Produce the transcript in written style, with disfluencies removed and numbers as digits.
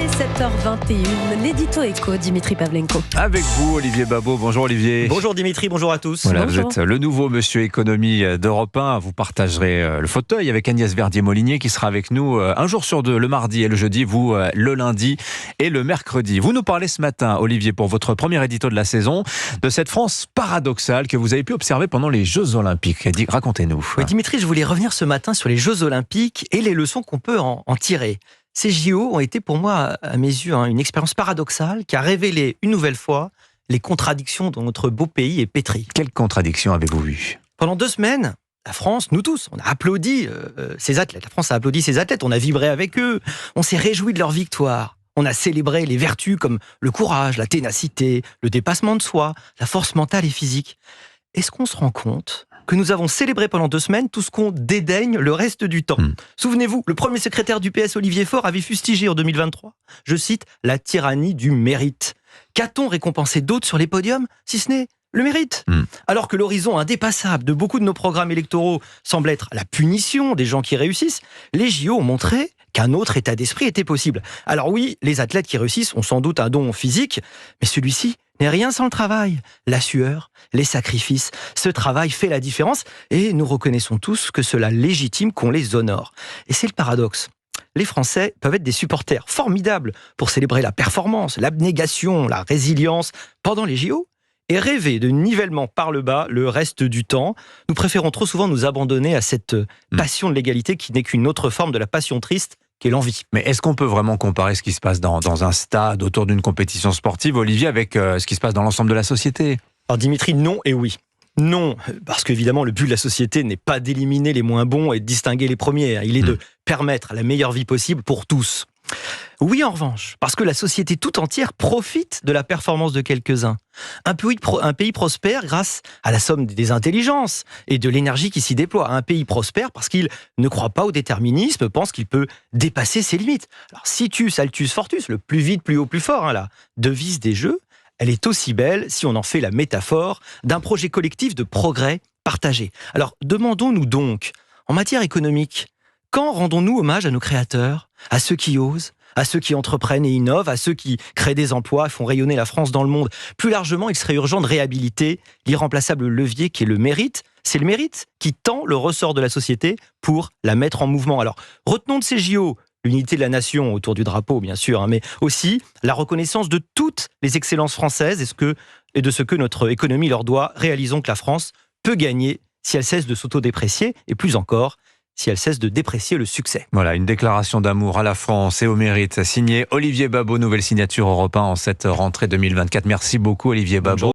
7h21, l'édito éco, Dimitri Pavlenko. Avec vous, Olivier Babot. Bonjour Olivier. Bonjour Dimitri, bonjour à tous. Voilà, Bonjour. vous êtes le nouveau monsieur économie d'Europe 1. Vous partagerez le fauteuil avec Agnès Verdier-Molinier qui sera avec nous un jour sur deux, le mardi et le jeudi, vous le lundi et le mercredi. Vous nous parlez ce matin, Olivier, pour votre premier édito de la saison, de cette France paradoxale que vous avez pu observer pendant les Jeux Olympiques. Racontez-nous. Oui, Dimitri, je voulais revenir ce matin sur les Jeux Olympiques et les leçons qu'on peut en tirer. Ces JO ont été pour moi, à mes yeux, une expérience paradoxale qui a révélé une nouvelle fois les contradictions dont notre beau pays est pétri. Quelle contradiction avez-vous vue ? Pendant 2 semaines, la France, nous tous, on a applaudi ces athlètes. La France a applaudi ses athlètes, on a vibré avec eux, on s'est réjoui de leur victoire. On a célébré les vertus comme le courage, la ténacité, le dépassement de soi, la force mentale et physique. Est-ce qu'on se rend compte que nous avons célébré pendant 2 semaines tout ce qu'on dédaigne le reste du temps? Souvenez-vous, le premier secrétaire du PS, Olivier Faure, avait fustigé en 2023, je cite, « la tyrannie du mérite ». Qu'a-t-on récompensé d'autres sur les podiums, si ce n'est le mérite? Alors que l'horizon indépassable de beaucoup de nos programmes électoraux semble être la punition des gens qui réussissent, les JO ont montré qu'un autre état d'esprit était possible. Alors oui, les athlètes qui réussissent ont sans doute un don physique, mais celui-ci n'est rien sans le travail. La sueur, les sacrifices, ce travail fait la différence et nous reconnaissons tous que cela légitime qu'on les honore. Et c'est le paradoxe. Les Français peuvent être des supporters formidables pour célébrer la performance, l'abnégation, la résilience pendant les JO et rêver de nivellement par le bas le reste du temps. Nous préférons trop souvent nous abandonner à cette passion de l'égalité qui n'est qu'une autre forme de la passion triste qu'est l'envie. Mais est-ce qu'on peut vraiment comparer ce qui se passe dans un stade autour d'une compétition sportive, Olivier, avec ce qui se passe dans l'ensemble de la société ? Alors Dimitri, non et oui. Non, parce qu'évidemment, le but de la société n'est pas d'éliminer les moins bons et de distinguer les premiers. Il est de permettre la meilleure vie possible pour tous. Oui, en revanche, parce que la société tout entière profite de la performance de quelques-uns. Un pays prospère grâce à la somme des intelligences et de l'énergie qui s'y déploie. Un pays prospère parce qu'il ne croit pas au déterminisme, pense qu'il peut dépasser ses limites. Alors, situs, altus, fortus, le plus vite, plus haut, plus fort, la devise des Jeux, elle est aussi belle si on en fait la métaphore d'un projet collectif de progrès partagé. Alors, demandons-nous donc, en matière économique, quand rendons-nous hommage à nos créateurs, à ceux qui osent, à ceux qui entreprennent et innovent, à ceux qui créent des emplois, font rayonner la France dans le monde? Plus largement, il serait urgent de réhabiliter l'irremplaçable levier qui est le mérite. C'est le mérite qui tend le ressort de la société pour la mettre en mouvement. Alors, retenons de ces JO l'unité de la nation autour du drapeau, bien sûr, mais aussi la reconnaissance de toutes les excellences françaises et de ce que notre économie leur doit. Réalisons que la France peut gagner si elle cesse de s'autodéprécier et plus encore, si elle cesse de déprécier le succès. Voilà, une déclaration d'amour à la France et au mérite, signée Olivier Babot, nouvelle signature Europe 1 en cette rentrée 2024. Merci beaucoup Olivier Babot.